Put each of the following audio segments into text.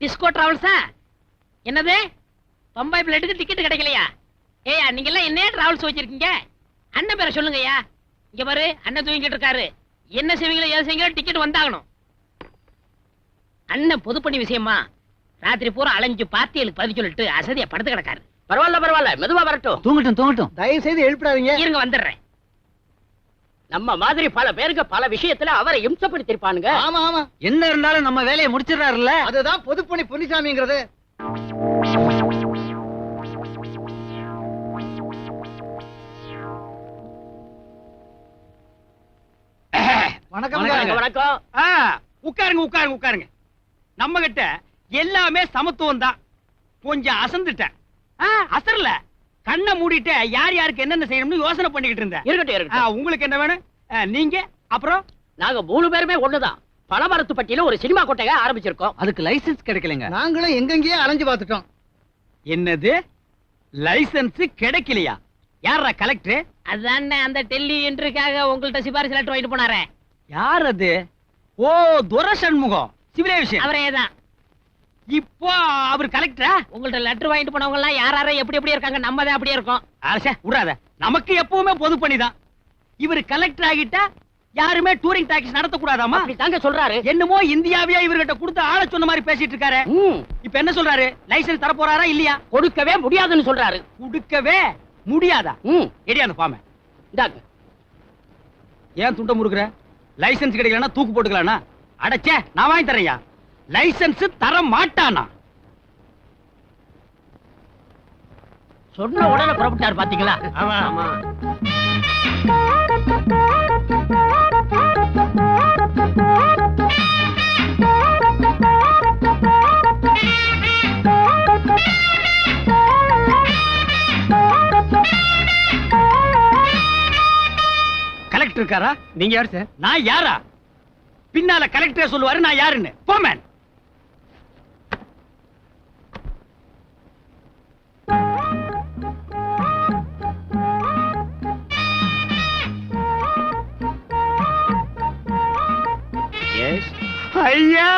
Disco டிராவல்ஸா? என்னது, பம்பாய் பிளேட்டுக்கு ticket கிடைக்கலையா? ஏயா நீங்க எல்லாம் என்ன டிராவல்ஸ் வச்சிருக்கீங்க? அண்ணன் பேரை சொல்லுங்கய்யா. இங்க பாரு, அண்ணன் தூங்கிட்டு இருக்காரு. என்ன செய்வீங்களோ ஏது செய்வீங்களோ டிக்கெட் வந்தாகணும். அண்ணன் பொதுப்பணி விஷயமா ராத்திரி பூரா அலைஞ்சு பார்ட்டிகளுக்கு பதில் சொல்லிட்டு அசதியா படுத்து கிடக்காரு. பரவாயில்ல மெதுவா வரட்டும். தூங்கட்டும். தயவு செய்து எழுப்பிடாதீங்க. இருங்க வந்துடுறேன். நம்ம மாதிரி பல பேருக்கு பல விஷயத்துல அவரை இம்சப்படுத்திருப்பானுங்க. ஆமா. என்ன இருந்தாலும் நம்ம வேலையை முடிச்சிடறாருல்ல. அதுதான் பொதுப்பணி பொன்னிசாமிங்கிறது. வணக்கம். வணக்கம். உட்காருங்க. நம்ம கிட்ட எல்லாமே சமத்துவம் தான். கொஞ்சம் அசந்துட்டேன். அசரல, கண்ணை மூடிட்டு யார் யாருக்கு என்னென்ன செய்யணும்னு யோசனை பண்ணிக்கிட்டு இருந்தேன். இருக்கட்டும். உங்களுக்கு என்ன வேணும்? நீங்க அப்புறம் நாங்க 3 பேருமே ஒண்ணுதான். பழமரத்துப்பட்டியில ஒரு சினிமா கொட்டையை ஆரம்பிச்சிருக்கோம். அதுக்கு லைசென்ஸ் கிடைக்கலங்க. நாங்களும் எங்கெங்கேயே அலைஞ்சு பார்த்துட்டோம். என்னது, லைசென்ஸ் கிடைக்கலையா? யாரா கலெக்டர்? அதான் அந்த டெல்லி இன்டர்வியூக்காக உங்கள்ட்ட சிபாரிசு லெட்டர் வாங்கிட்டு போனாரே. யார் அது? ஓ, துரசண்முகம், சிவிலேஷன். அவரே தான். இப்போ அவர் கலெக்டரா? உங்கள்ட்ட லெட்டர் வாங்கிட்டு போனவங்க எல்லாம் யாரார எப்படி இருக்காங்க, நம்ம தான் அப்படியே இருக்கோம். அரசே விடாத, நமக்கு எப்பவுமே பொது பணிதான். இவர் கலெக்டர் ஆகிட்டா யாருமே டூரிங் டாக்ஸி நடத்த கூடாதாமா? தாங்க சொல்றாரு. என்னமோ இந்தியாவியா இவர்கிட்ட கொடுத்து ஆள சொன்ன மாதிரி பேசிட்டு இருக்காரு. இப்ப என்ன சொல்றாரு? லைசென்ஸ் தர போறாரா இல்லையா? கொடுக்கவே முடியாதுன்னு சொல்றாரு. கொடுக்கவே முடியாதா? எடியா அந்த பாமை. இந்தாங்க. ஏன் துண்ட முறுக்குற? லைசென்ஸ் கிடைக்கலன்னா தூக்கு போட்டுக்கலானா? அடச்சே, நான் வாங்கி தரேன்யா. லைசென்ஸ் தர மாட்டானா? சொன்ன உடனே புறப்பட்டார் பாத்தீங்களா? ஆமா. கலெக்டர் இருக்காரா? நீங்க யாரு சார்? நான் யாரா? பின்னால கலெக்டரே சொல்லுவாரு நான் யாருன்னு. போமேன். ஐயா,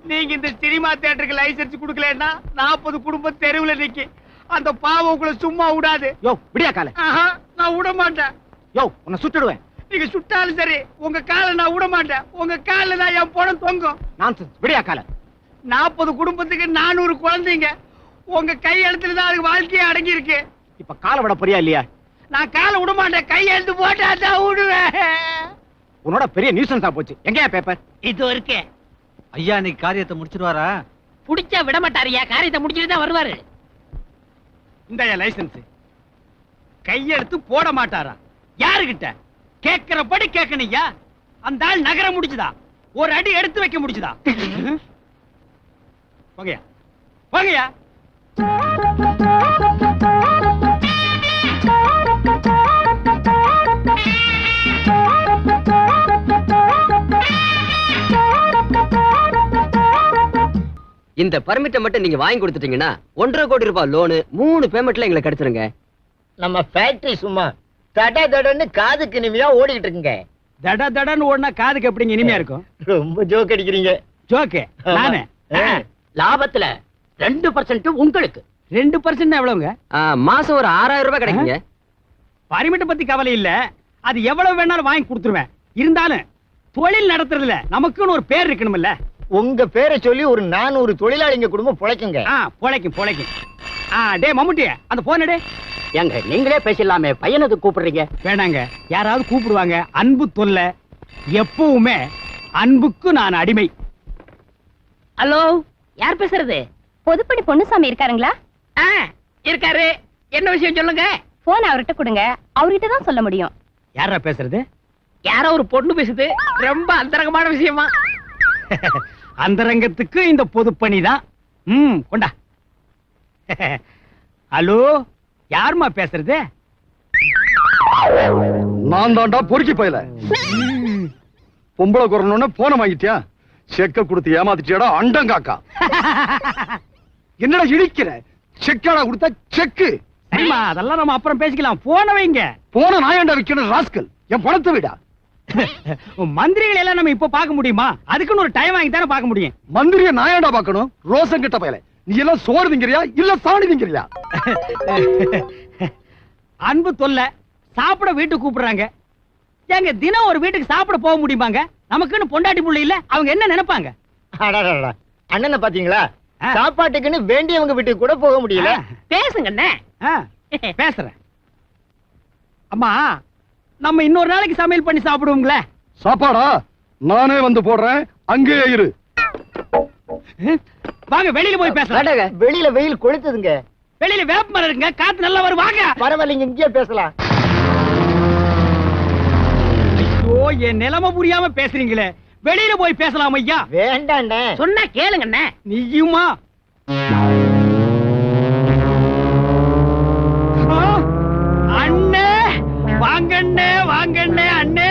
நீங்க இந்த சினிமா தியேட்டருக்கு லைசென்ஸ் கொடுக்கலன்னா 40 குடும்பம் தெருவுல நிக்கி. அந்த பாவம் உங்களை சும்மா விடாது. விடியா கால. நான் விட மாட்டேன். உன்னை சுட்டுடுவேன். நீங்க சுட்டாலும் சரி, உங்க காலை நான் விட மாட்டேன். உங்க கால தான் என் பணம் தொங்கும். விடியா கால. 40 குடும்பத்துக்கு 400 குழந்தைங்க. உங்க கையெழுத்துல தான் அதுக்கு வாழ்க்கையே அடங்கி இருக்கு. இப்ப காலை விட போறியா இல்லையா? நான் காலை விட மாட்டேன். கையெழுத்து போட்டா தான் விடுவேன். உன்னோட பெரிய நியூசன்ஸா போச்சு. எங்கயா பேப்பர்? இது இருக்கு. ஐயா இன்னைக்கு காரியத்தை முடிச்சிடுவாரா? புடிச்சா விட மாட்டாரியா. காரியத்தை முடிச்சிட்டு தான் வருவாரு. இந்த லைசென்ஸ். கையெழுத்து போட மாட்டாரா? யாருகிட்ட? கேட்கிறபடி கேட்கணையா? அந்த ஆள் நகர முடிச்சுதா? ஒரு அடி எடுத்து வைக்க முடிச்சுதா? போங்கயா. இந்த பர்மிட்டை மட்டும் நீங்க வாங்கி கொடுத்துட்டீங்கன்னா 1.5 கோடி ரூபாய் லோனு 3 பேமெண்ட்ல எங்களுக்கு கிடைச்சிருங்க. நம்ம ஃபேக்டரி சும்மா தடன்னு காதுக்கு இனிமையா ஓடிக்கிட்டு இருக்குங்க. தடன்னு ஓடினா காதுக்கு எப்படிங்க இனிமையா இருக்கும்? ரொம்ப ஜோக் அடிக்கிறீங்க. ஜோக்கு நானு. லாபத்துல 2% உங்களுக்கு. 2% எவ்வளவுங்க? மாசம் ஒரு 6000 ரூபாய் கிடைக்குங்க. பர்மிட்டை பத்தி கவலை இல்ல. அது எவ்வளவு வேணாலும் வாங்கி கொடுத்துருவேன். இருந்தாலும் தொழில் நடத்துறதுல நமக்குன்னு ஒரு பேர் இருக்கணும்ல. உங்க பேரை சொல்லி ஒரு 400 தொழிலாளிங்க குடும்பம் பொழைக்குங்க. பொழைக்கும். டேய் மம்முட்டி, அந்த போன் எடு. ஏங்க நீங்களே பேசலாமே, பையனுக்கு கூப்பிடுறீங்க? வேணாங்க, யாராவது கூப்பிடுவாங்க. அன்பு தொல்லை. எப்பவுமே அன்புக்கு நான் அடிமை. ஹலோ, யார் பேசுறது? பொதுப்பணி பொன்னுசாமி இருக்காருங்களா? இருக்காரு. என்ன விஷயம் சொல்லுங்க. போன் அவர்கிட்ட கொடுங்க. அவர்கிட்ட தான் சொல்ல முடியும். யாரா பேசுறது? யாரோ ஒரு பொண்ணு பேசுது. ரொம்ப அந்தரங்கமான விஷயமா. அந்தரங்கத்துக்கு இந்த பொதுப்பணிதான். கொண்டா. ஹலோ, யாருமா பேசுறது? நான் தாண்டா பொறுக்கி போயல. பொம்பளை குறணுன்னு போன வாங்கிட்டியா? செக்க கொடுத்து ஏமாத்திட்டியாடா அண்டங்காக்கா. என்னடா இடிக்கிற? செக்காடா கொடுத்தா செக்கு. சரிமா, அதெல்லாம் நம்ம அப்புறம் பேசிக்கலாம். போன வைங்க. போன நாயாண்டா விக்கணும் ராஸ்கல். என் பணத்தை விடா. மந்திரிகளை எல்லாம் நம்ம இப்ப பார்க்க முடியுமா? அதுக்குன்னு ஒரு டைம் வாங்கி தானே பார்க்க முடியும். மந்திரிய நாயாடா பாக்கணும்? ரோசம் கிட்ட பயல, நீ எல்லாம் சோறு திங்கிறியா இல்ல சாணி திங்கிறியா? அன்பு தொல்லை, சாப்பிட வீட்டுக்கு கூப்பிடுறாங்க. ஏங்க தினம் ஒரு வீட்டுக்கு சாப்பிட போக முடியுமாங்க? நமக்குன்னு பொண்டாட்டி புள்ள இல்ல, அவங்க என்ன நினைப்பாங்க? அடடடடா. அண்ணனை பாத்தீங்களா? ஆ. சாப்பாட்டுக்குன்னு வேண்டியவங்க வீட்டுக்கு கூட போக முடியல. பேசுங்க அண்ணே. ஆ, பேசுறேன். அம்மா, நம்ம இன்னொரு நாளைக்கு சமையல் பண்ணி சாப்பிடுவோங்களே. சாப்பாடா நானே வந்து போடுறேன், அங்கேயே இரு. வாங்க வெளியில போய் பேசலாம். வாடகை. வெளியில வெயில் கொளுத்துதுங்க. வெளியில வேப்ப மரம் இருக்குங்க, காத்து நல்லா வரும். வாங்க. பரவாயில்லைங்க, இங்கேயே பேசலாம். ஐயோ, என் நிலைமை புரியாம பேசுறீங்களே. வெளியில போய் பேசலாம் ஐயா. வேண்டாண்ணே. சொன்னா கேளுங்க அண்ணே. நீயுமா? அண்ணே வாங்கண்ணே, வாங்கண்ணே. அண்ணே,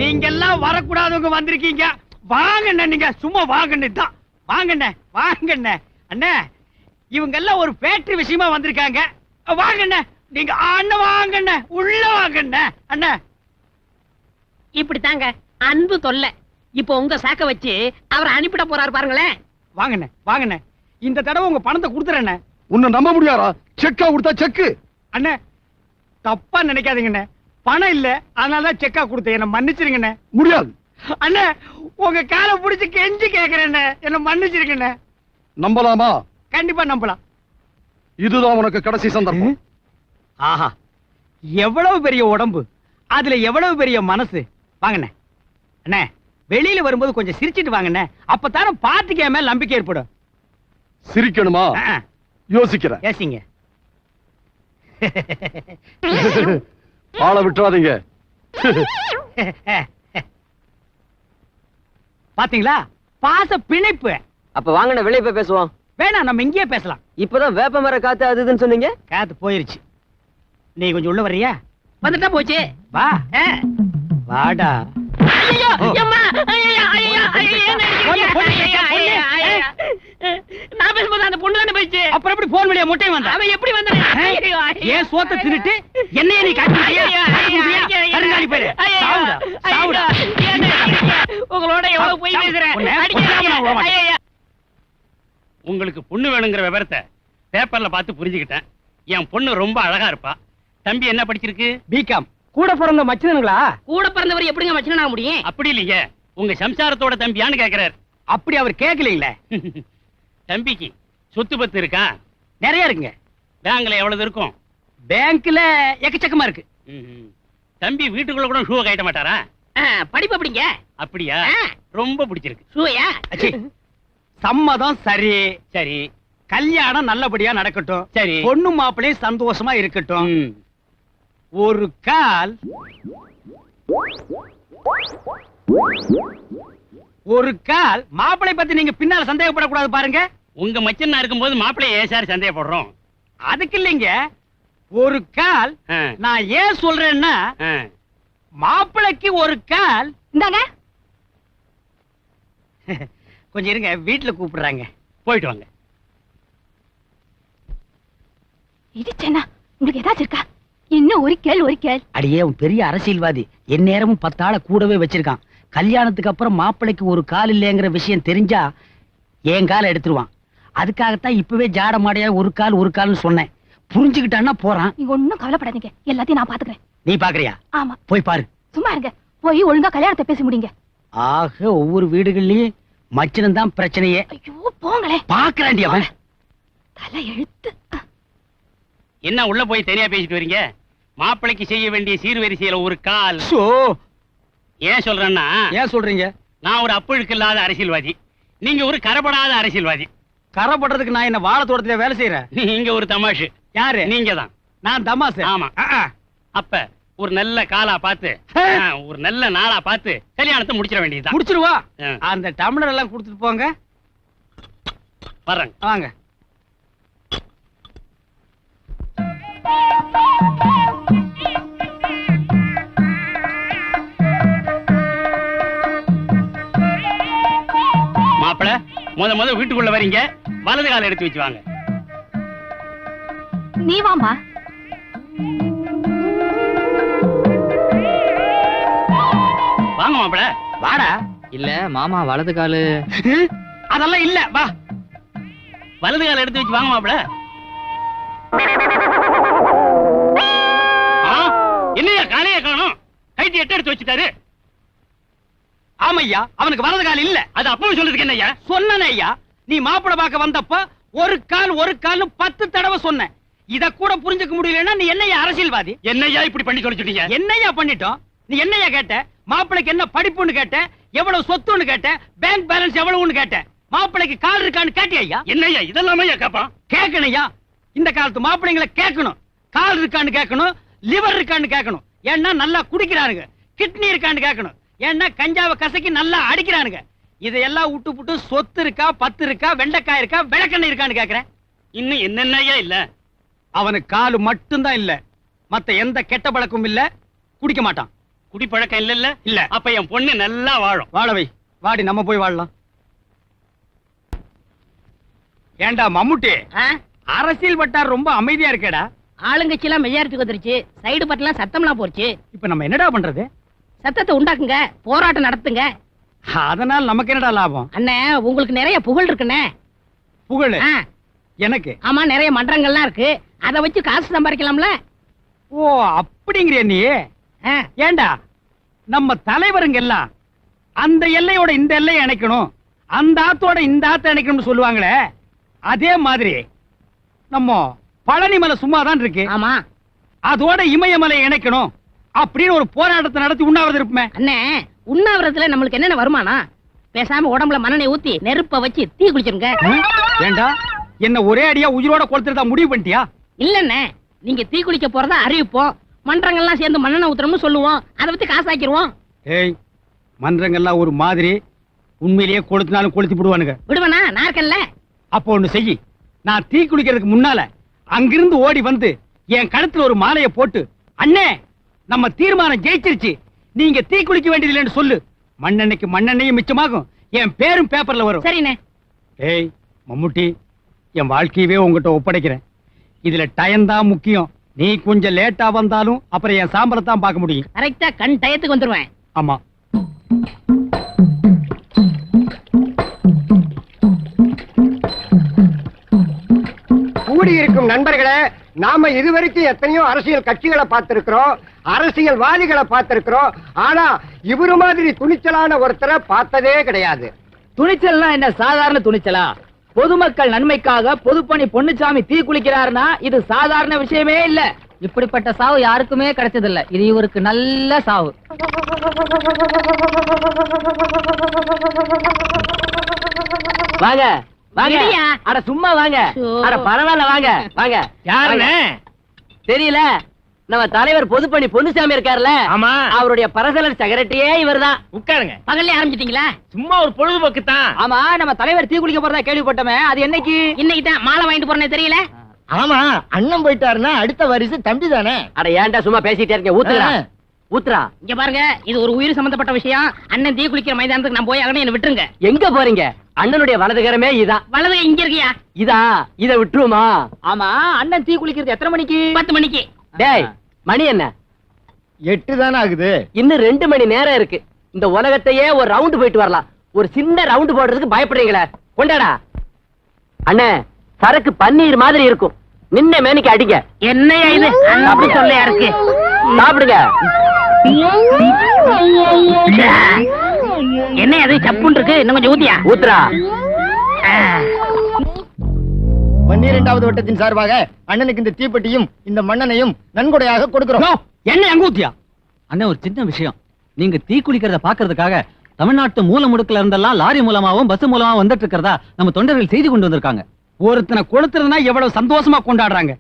நீங்க எல்லாம் வரக்கூடாதவங்க வந்திருக்கீங்க. வாங்கண்ணே, நீங்க சும்மா வாங்கண்ணே தான். வாங்கண்ணே, வாங்கண்ணே. அண்ணே, இவங்க எல்லாம் ஒரு ஃபேக்டரி விஷயமா வந்திருக்காங்க. வாங்கண்ணே, நீங்க அண்ணன் வாங்கண்ணே, உள்ள வாங்கண்ணே. அண்ணே, இப்படி தாங்க அன்பு தொல்லை. இப்போ உங்க சாக்க வச்சு அவரை அனுப்பிட போறாரு பாருங்களேன். வாங்கண்ணே, வாங்கண்ணே. இந்த தடவை உங்க பணத்தை கொடுத்துறேண்ணே. உன்னை நம்ப முடியாதா? செக்கா கொடுத்தா செக்கு. அண்ணே, தப்பா நினைக்காதீங்கண்ணே. பணம் இல்ல, அதனாலதான் செக்கா கொடுத்தேன். என்ன மன்னிச்சிருங்கண்ணே. முடியாது. அண்ணே, உங்க காலை பிடிச்சு கெஞ்சி கேக்குறேண்ணே, என்ன மன்னிச்சிருக்கண்ணே. நம்பலாமா? கண்டிப்பா நம்பலாம். இதுதான் உனக்கு கடைசி சந்தர்ப்பம். ஆஹா, எவ்வளவு பெரிய உடம்பு, அதுல எவ்வளவு பெரிய மனசு. வாங்கண்ணே. அண்ணே, வெளியில வரும்போது கொஞ்சம் சிரிச்சிட்டு வாங்கண்ணே. அப்பதானே பாத்துக்கே மேல நம்பிக்கை ஏற்படும். சிரிக்கணுமா? யோசிக்கிறேன். ஏசிங்க. ஆளை விட்டுறாதீங்க. பாத்தீங்களா, பாச பிணைப்பு. அப்ப வாங்கண்ணே வெளியே போய் பேசுவோம். வேணாம், நம்ம இங்கேயே பேசலாம். இப்பதான் வேப்ப மர காத்து அது இதுன்னு சொன்னீங்க. காத்து போயிருச்சு. நீ கொஞ்சம் உள்ள வர்றியா? வந்துட்டா போச்சு. வா. வாடா. ஐயோ, அம்மா, ஐயோ, ஐயோ, ஐயோ, என்ன அடிக்கிறீங்க? ஐயோ, ஐயோ, ஐயோ. நான் பேசும்போது அந்த பொண்ணு தானே போயிடுச்சு. அப்புறம் எப்படி போன் வழியா மொட்டை வந்தா? அவன் எப்படி வந்தானே? ஐயோ, ஐயோ. ஏன் சோத்த தின்னுட்டு என்னைய நீ காட்டுறியா? கருங்காலி பேரு. சாவுடா, சாவுடா. உங்களோட எவ்வளவு போய் பேசுறேன். உங்களுக்கு பொண்ணு வேணுங்கிற விவரத்தை பேப்பர்ல பார்த்து புரிஞ்சுக்கிட்டேன். என் பொண்ணு ரொம்ப அழகா இருப்பா. தம்பி என்ன படிச்சிருக்கு? பிகாம். கூட பிறந்த மச்சனுங்களா? கூட பிறந்தவர் எப்படிங்க மச்சனா முடியும்? அப்படி இல்லைங்க, உங்க சம்சாரத்தோட தம்பியான்னு கேக்குறாரு. அப்படி அவர் கேட்கலீங்களே. தம்பிக்கு சொத்து பத்து இருக்கா? நிறைய இருக்குங்க. பேங்க்ல எவ்வளவு இருக்கும்? பேங்க்ல எக்கச்சக்கமா இருக்கு. தம்பி வீட்டுக்குள்ள கூட ஷூ கட்ட மாட்டாரா? படிப்பு அப்படிங்க. அப்படியா? ரொம்ப பிடிச்சிருக்கு. ஷூயா? சம்மதம் சரி சரி. கல்யாணம் நல்லபடியா நடக்கட்டும். சரி. பொண்ணு மாப்பிள்ளையும் சந்தோஷமா இருக்கட்டும். ஒரு கால் மாப்பிளை பத்தி நீங்க பின்னால சந்தேகப்படக்கூடாது பாருங்க. உங்க மச்சனா இருக்கும்போது மாப்பிள்ளைய ஏன் சார் சந்தேகப்படுறோம்? அதுக்கு இல்லைங்க. ஒரு கால் நான் ஏன் சொல்றேன்னா, மாப்பிளைக்கு ஒரு கால். இந்தாங்க. கொஞ்சம் இருங்க, வீட்டுல கூப்பிடுறாங்க. போயிட்டு வாங்க. இடிச்சேனா உங்களுக்கு ஏதாச்சும் இருக்கா? இன்னும் ஒரு கேள். அடியே, உன் பெரிய அரசியல்வாதி எந்நேரமும் 10 ஆளை கூடவே வச்சிருக்கான். கல்யாணத்துக்கு அப்புறம் மாப்பிள்ளைக்கு ஒரு கால் இல்லைங்கிற விஷயம் தெரிஞ்சா என் காலை எடுத்துருவான். அதுக்காகத்தான் இப்பவே ஜாட மாடையா ஒரு கால்னு சொன்னேன். புரிஞ்சுக்கிட்டான்னா போறான். நீங்க ஒண்ணும் கவலைப்படாதீங்க, எல்லாத்தையும் நான் பாத்துக்கிறேன். நீ பாக்குறியா? ஆமா. போய் பாரு. சும்மா இருங்க, போய் ஒழுங்கா கல்யாணத்தை பேசி முடிங்க. ஆக ஒவ்வொரு வீடுகள்லயும் மச்சனம் தான் பிரச்சனையே. ஐயோ போங்களே. பாக்குறாண்டி அவன் தலை எழுத்து. என்ன உள்ள போய் தனியா பேசிட்டு வரீங்க? மாப்பிளைக்கு செய்ய வேண்டிய சீர்வரிசையில ஒரு கால். ஏன் சொல்றேன்னா, ஏன் சொல்றீங்க? நான் ஒரு அப்புழுக்கு இல்லாத அரசியல்வாதி, நீங்க ஒரு கரப்படாத அரசியல்வாதி. கரப்படுறதுக்கு நான் என்ன வாழை தோட்டத்துல வேலை செய்யறேன்? நீங்க ஒரு தமாஷு. யாரு? நீங்க தான். நான் தமாசு. ஆமா. அப்ப ஒரு நல்ல காலா பார்த்து, ஒரு நல்ல நாளா பார்த்து கல்யாணத்தை முடிச்சிட வேண்டியதுதான். முடிச்சிருவா. அந்த டம்ளர் எல்லாம் கொடுத்துட்டு போங்க. வர்றேங்க. வாங்க. மாப்பிள, முத வீட்டுக்குள்ள வரீங்க, வலது கால எடுத்து வச்சு வாங்க. நீ வாமா. மாப்பிள வாடா. இல்ல மாமா வலது காலு. அதெல்லாம் இல்ல, வா. வலது கால எடுத்து வச்சு வாங்க மாப்பிள. என்னையா காலையே காணும்? கைட்டி எட்ட எடுத்து வச்சுட்டாரு. ஆமையா, அவனுக்கு வலது கால் இல்ல. அது அப்பவே சொல்றதுக்கு என்னய்யா? சொன்னனே ஐயா, நீ மாப்பிள பார்க்க வந்தப்ப ஒரு கால் 10 தடவை சொன்ன. இத கூட புரிஞ்சுக்க முடியலன்னா நீ என்னையா அரசியல்வாதி? என்னையா இப்படி பண்ணி சொல்லிட்டீங்க? என்னையா பண்ணிட்டோம்? நீ என்னையா கேட்ட? மாப்பிளைக்கு என்ன படிப்புன்னு கேட்ட, எவ்வளவு சொத்துன்னு கேட்ட, பேங்க் பேலன்ஸ் எவ்வளவுன்னு கேட்ட, மாப்பிளைக்கு கால் இருக்கான்னு கேட்டியா? என்னையா இதெல்லாம் கேட்பான்? கேட்கணையா, இந்த காலத்து மாப்பிள்ளைங்களை கேட்கணும். கால் இருக்கான்னு கேட்கணும், லிவர் இருக்கான்னு கேட்கணும். ஏன்னா நல்லா குடிக்கிறானுங்க. கிட்னி இருக்கான்னு கேட்கணும். ஏன்னா கஞ்சாவை கசக்கி நல்லா அடிக்கிறானுங்க. இதையெல்லாம் விட்டு புட்டு சொத்து இருக்கா, 10 இருக்கா, வெண்டைக்காய் இருக்கா, விளக்கெண்ணெய் இருக்கான்னு கேக்குறேன். இன்னும் என்னென்னையா இல்ல? அவனுக்கு காலு மட்டும்தான் இல்ல, மத்த எந்த கெட்ட பழக்கமும் இல்ல. குடிக்க மாட்டான். குடிப்பழக்கம் இல்ல இல்ல. அப்ப என் பொண்ணு நல்லா வாழும். வாழவை, வாடி நம்ம போய் வாழலாம். ஏண்டா மம்முட்டி, அரசியல் வட்டார் ரொம்ப அமைதியா இருக்கேடா. ஆளுங்கட்சி எல்லாம் மெஜாரிட்டிக்கு வந்துருச்சு, சைடு பட்டெல்லாம் சத்தம்லாம் போச்சு. இப்ப நம்ம என்னடா பண்றது? சத்தத்தை உண்டாக்குங்க, போராட்டம் நடத்துங்க. அதனால நமக்கு என்னடா லாபம்? அண்ணே, உங்களுக்கு நிறைய புகழ் இருக்குண்ணே. புகழ் எனக்கு? ஆமா, நிறைய மன்றங்கள்லாம் இருக்கு. அதை வச்சு காசு சம்பாதிக்கலாம்ல. ஓ, அப்படிங்கிற நீ? ஏண்டா, நம்ம தலைவருங்க எல்லாம் அந்த எல்லையோட இந்த எல்லையை இணைக்கணும், அந்த ஆத்தோட இந்த ஆத்த இணைக்கணும்னு சொல்லுவாங்களே, அதே மாதிரி நம்ம பழனிமலை சும்மாதான் இருக்கு. ஆமா, அதோட இமயமலை இணைக்கணும் அப்படின்னு ஒரு போராட்டத்தை நடத்தி உண்ணாவிரதம் இருப்போமே. அண்ணே, உண்ணாவிரதத்துல நம்மளுக்கு என்னென்ன வருமானம்? பேசாம உடம்புல மண்ணெண்ணெய் ஊத்தி நெருப்ப வச்சு தீ குளிச்சிருங்க. ஏண்டா, என்ன ஒரே அடியா உயிரோட கொடுத்துட்டா முடிவு பண்ணிட்டியா? இல்லண்ணே, நீங்க தீ குளிக்க போறதா அறிவிப்போம், மன்றங்கள்லாம் சேர்ந்து மண்ணெண்ணெய் ஊத்துறோம்னு சொல்லுவோம், அதை வச்சு காசாக்கிடுவோம். ஏய், மன்றங்கள்லாம் ஒரு மாதிரி, உண்மையிலேயே கொளுத்தினாலும் கொளுத்தி விடுவானுங்க. விடுவனா? நான் இருக்கேன்ல. அப்போ ஒண்ணு செய்யி, நான் தீ குளிக்கிறதுக்கு முன்னால அங்கிருந்து ஓடி வந்து என் கழுத்துல ஒரு மாலையை போட்டு, அண்ணே நம்ம தீர்மானம் ஜெயிச்சிருச்சு, நீங்க தீ குளிக்க வேண்டியதில்லைன்னு சொல்லு. மண்ணெண்ணைக்கு மண்ணெண்ணையும் மிச்சமாகும், என் பேரும் பேப்பர்ல வரும். சரிண்ணே. ஏய் மம்முட்டி, என் வாழ்க்கையவே உங்ககிட்ட ஒப்படைக்கிறேன். இதுல டைம் தான் முக்கியம். நீ கொஞ்சம் லேட்டா வந்தாலும் அப்புறம் என் சாம்பலை தான் பார்க்க முடியும். கரெக்டா கண் டயத்துக்கு வந்துருவேன். ஆமா. கூடியிருக்கும் நண்பர்களே, நாம இதுவரைக்கும் எத்தனையோ அரசியல் கட்சிகளை பார்த்திருக்கிறோம், அரசியல்வாதிகளை பார்த்திருக்கிறோம். ஆனா இவரு மாதிரி துணிச்சலான ஒருத்தரை பார்த்ததே கிடையாது. துணிச்சல்னா என்ன சாதாரண துணிச்சலா? பொதுமக்கள் நன்மைக்காக பொதுப்பணி பொன்னுச்சாமி தீ குளிக்கிறாருன்னா இது சாதாரண விஷயமே இல்ல. இப்படிப்பட்ட சாவு யாருக்குமே கிடைச்சதில்ல. இது இவருக்கு நல்ல சாவு. வாங்க வாங்க. இல்லையா? அட சும்மா வாங்க. சோ. அட பரவாயில்ல வாங்க வாங்க. யாருன்னு தெரியல, நம்ம தலைவர் பொதுப்பணி பொன்னுசாமி இருக்காருல்ல, ஆமா, அவருடைய பரசலர் செக்ரட்டரியே இவர்தான். உட்காருங்க. பகல்ல ஆரம்பிச்சிட்டீங்களா? சும்மா ஒரு பொழுதுபோக்கு தான். ஆமா, நம்ம தலைவர் தீ குளிக்க போறதா கேள்விப்பட்டோமே, அது என்னைக்கு? இன்னைக்கு தான் மாலை வாங்கிட்டு போறேன்னு தெரியல. ஆமா, அண்ணன் போயிட்டாருன்னா அடுத்த வரிசை தம்பி தானே. அட ஏன்டா சும்மா பேசிட்டே இருக்க, ஊத்துறா ஊத்துறா. இங்க பாருங்க, இது ஒரு உயிர் சம்பந்தப்பட்ட விஷயம். அண்ணன் தீ குளிக்கிற மைதானத்துக்கு நான் போய் அகனே என்ன விட்டுருங்க. எங்க போறீங்க? அண்ணனுடைய வலதுகரமே இதான். வலது கை இங்க இருக்கியா? இதா, இத விட்டுருமா? ஆமா, அண்ணன் தீ குளிக்கிறது எத்தனை மணிக்கு? 10 மணிக்கு. டேய், மணி என்ன? 8 தானே ஆகுது. இன்னும் 2 மணி நேரம் இருக்கு. இந்த உலகத்தையே ஒரு ரவுண்டு போயிட்டு வரலாம். ஒரு சின்ன ரவுண்டு போடுறதுக்கு பயப்படுறீங்களே, கொண்டாடா. அண்ணே, சரக்கு பன்னீர் மாதிரி இருக்கும், நின்ன மேனிக்கு அடிங்க. என்னையா இது அப்படி சொல்லையா இருக்கு? சாப்பிடுங்க. என்ன அது சப்புன்னு இருக்கு, இன்னும் கொஞ்சம் ஊத்தியா? ஊத்துறா. 12வது வட்டத்தின் சார்பாக அண்ணனுக்கு இந்த தீப்பெட்டியும் இந்த மண்ணனையும் நன்கொடையாக கொடுக்கிறோம். என்ன அங்க ஊத்தியா? அண்ணே, ஒரு சின்ன விஷயம். நீங்க தீ குளிக்கிறத பாக்குறதுக்காக தமிழ்நாட்டு மூல முடுக்குல இருந்தெல்லாம் லாரி மூலமாவும் பஸ் மூலமாவும் வந்துட்டு இருக்கிறதா நம்ம தொண்டர்கள் செய்தி கொண்டு வந்திருக்காங்க. ஒருத்தனை கொளுத்துறதுனா எவ்வளவு சந்தோஷமா கொண்டாடுறாங்க.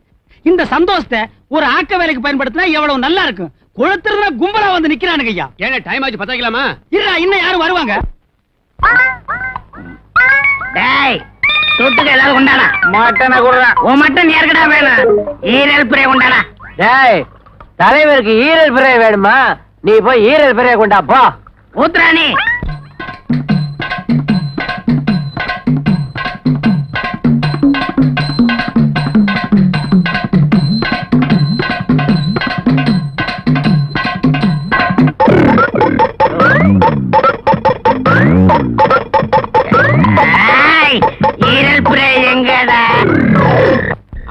இந்த சந்தோஷத்தை ஒரு ஆக்க வேலைக்கு பயன்படுத்தினா எவ்வளவு நல்லா இருக்கும். கொளுத்துறதுனா கும்பலா வந்து நிக்கிறானுங்க ஐயா. ஏன்னா டைம் ஆச்சு, பத்தாக்கலாமா? இல்ல, இன்னும் யாரும் வருவாங்க. டேய், தொட்டுக்க ஏதாவது கொண்டாடா. மட்டனை குடுறா. உன் மட்டன் யாருக்கடா வேணும்? ஈரல் பிரே கொண்டாடா. டேய், தலைவருக்கு ஈரல் பிறை வேணுமா? நீ போய் ஈரல் பிறைய கொண்டா போ. ஊத்துறா நீ.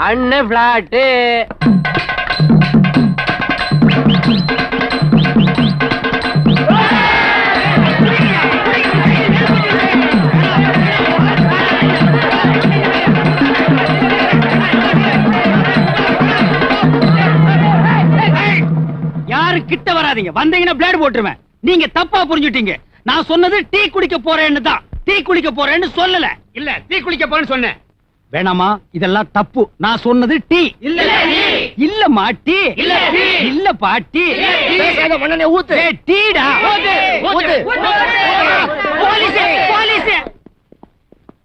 அண்ணன் பிளாட்டு. யாரு கிட்ட வராதீங்க, வந்தீங்கன்னா பிளேட் போட்டுருவேன். நீங்க தப்பா புரிஞ்சுட்டீங்க. நான் சொன்னது டீ குடிக்க போறேன்னு தான், டீ குளிக்க போறேன்னு சொல்லல. இல்ல டீ குளிக்க போறேன்னு சொன்னேன். வேணாமா, இதெல்லாம் தப்பு. நான் சொன்னது டீ. இல்ல மாட்டி, இல்ல பாட்டி, பேசாத மண்ணெண்ணை ஊத்து. டீடா. ஊத்து.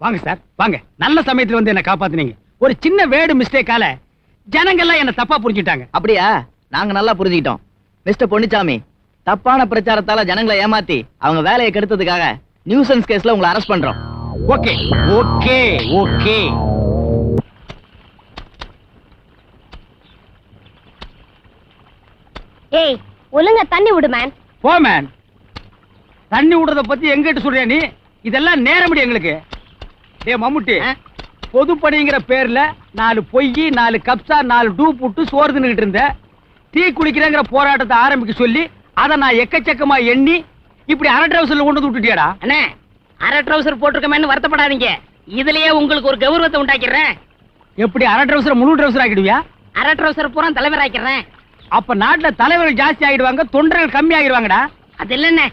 வாங்க சார், வாங்க. நல்ல சமயத்துல வந்து என்ன காப்பாத்துனீங்க. ஒரு சின்ன வேர்டு மிஸ்டேக்கால ஜனங்கள்லாம் என்ன தப்பா புரிஞ்சுட்டாங்க. அப்படியா? நாங்க நல்லா புரிஞ்சுக்கிட்டோம். மிஸ்டர் பொன்னிச்சாமி, தப்பான பிரச்சாரத்தால ஜனங்களை ஏமாத்தி அவங்க வேலையை கெடுத்ததுக்காக நியூசன்ஸ் கேஸ்ல உங்களை அரெஸ்ட் பண்றோம். Okay okay okay. ஏய், ஒழுங்கா தண்ணி விடு மேன். போ மேன். தண்ணி விடுறத பத்தி எங்கிட்ட சொல்றியா நீ? இதெல்லாம் நேரமடி எங்களுக்கு. டேய் மம்முட்டி, பொதுப்பணிங்கிற பேர்ல 4 பொய், 4 கப்சா, 4 டூ புட்டு சோறு தின்னுகிட்டு இருந்த. டீ குடிக்கிறேங்கிற போராட்டத்தை ஆரம்பிக்க சொல்லி அதை நான் எக்கச்சக்கமா எண்ணி இப்படி அரை ட்ரவுசர்ல கொண்டு வந்து விட்டுட்டியாடா. அண்ணே, அரை ட்ரவுசர் போட்டிருக்கமேன்னு வருத்தப்படாதீங்க. இதுலயே உங்களுக்கு ஒரு கௌரவத்தை உண்டாக்கிறேன். எப்படி அரை ட்ரவுசர் முழு ட்ரவுசர் ஆக்கிடுவியா? அரை ட்ரவுசர் பூரா தலைவர் ஆக்கிறேன். அப்ப நாட்டுல தலைவர்கள் ஜாஸ்தி ஆகிடுவாங்க, தொண்டர்கள் கம்மி ஆகிடுவாங்கடா. அது இல்லண்ணே,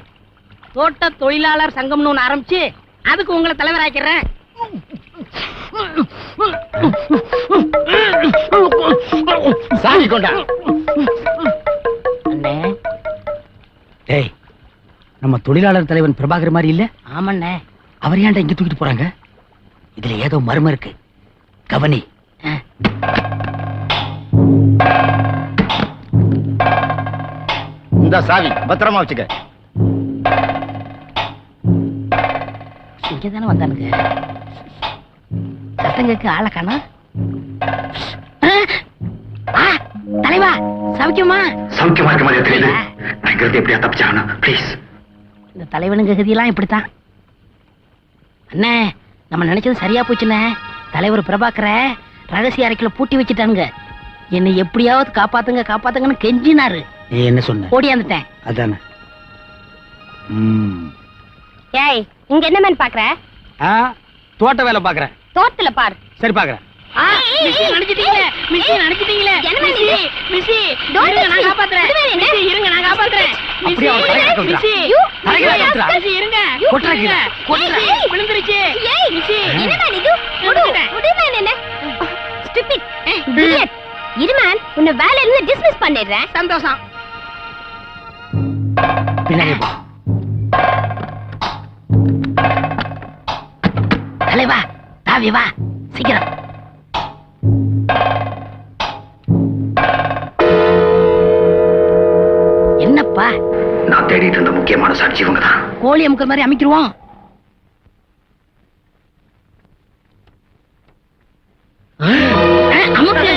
தோட்ட தொழிலாளர் சங்கம்னு ஒண்ணு ஆரம்பிச்சு அதுக்கு உங்களை தலைவர் ஆக்கிறேன். சாமி கொண்டா. அண்ணே. டேய், நம்ம தொழிலாளர் தலைவன் பிரபாகர் மாதிரி இல்ல? ஆமண்ணே. அவர் ஏன்டா இங்க தூக்கிட்டு போறாங்க? இதுல ஏதோ மர்மம் இருக்கு. கவனி. இந்த சாவி பத்திரமா வச்சுக்க. இங்கதானே வந்தானுங்க. சத்தங்களுக்கு ஆள காணா. தலைவா, சௌக்கியமா? சௌக்கியமா இருக்க மாதிரி தெரியுது. நான் எப்படியா தப்பிச்சாகணும் ப்ளீஸ். இந்த தலைவனுங்க கதியெல்லாம் இப்படித்தான். அண்ணே, நம்ம நினைச்சது சரியா போச்சுண்ணே. தலைவர் பிரபாகர ரகசிய அறைக்குள்ள பூட்டி வச்சுட்டானுங்க. என்னை எப்படியாவது காப்பாத்துங்க காப்பாத்துங்கன்னு கெஞ்சினாரு. நீ என்ன சொன்ன? ஓடியாந்துட்டேன். அதானே. ஏய், இங்க என்ன மேன் பாக்குற? தோட்ட வேலை பாக்குறேன். தோட்டத்துல பார். சரி பாக்குறேன். நினைச்சிட்டீங்களே, நினைச்சிட்டீங்களே. என்ன மேன் இது? மிஸ்ஸி, Don't இருங்க, touch நான் me. காப்பாத்துறேன். விடுவேன் என்ன? மிஸ்ஸி, இருங்க, நான் காப்பாத்துறேன். அப்படியே அவன் தலையில கொட்டுறா. மிஸ்ஸி, தலையில கொட்டுறா. மிஸ்ஸி, இருங்க. கொட்டுறா கீழே. கொட்டுறா. ஏய். விழுந்துருச்சு. ஏய், மிஸ்ஸி. என்ன மேன் இது? விடு, விடு மேன் என்ன? Stupid. Idiot. இரு மேன், உன்னை வேலையில இருந்து டிஸ்மிஸ் பண்ணிடுறேன். சந்தோஷம். பின்னாடி போ. தலைவா, தாவி வா, சீக்கிரம். என்னப்பா? நான் தேடிட்டு இருந்த முக்கியமான சாட்சி இவங்க தான். கோழி அமுக்கிற மாதிரி அமைக்கிருவோம். அமுக்கு.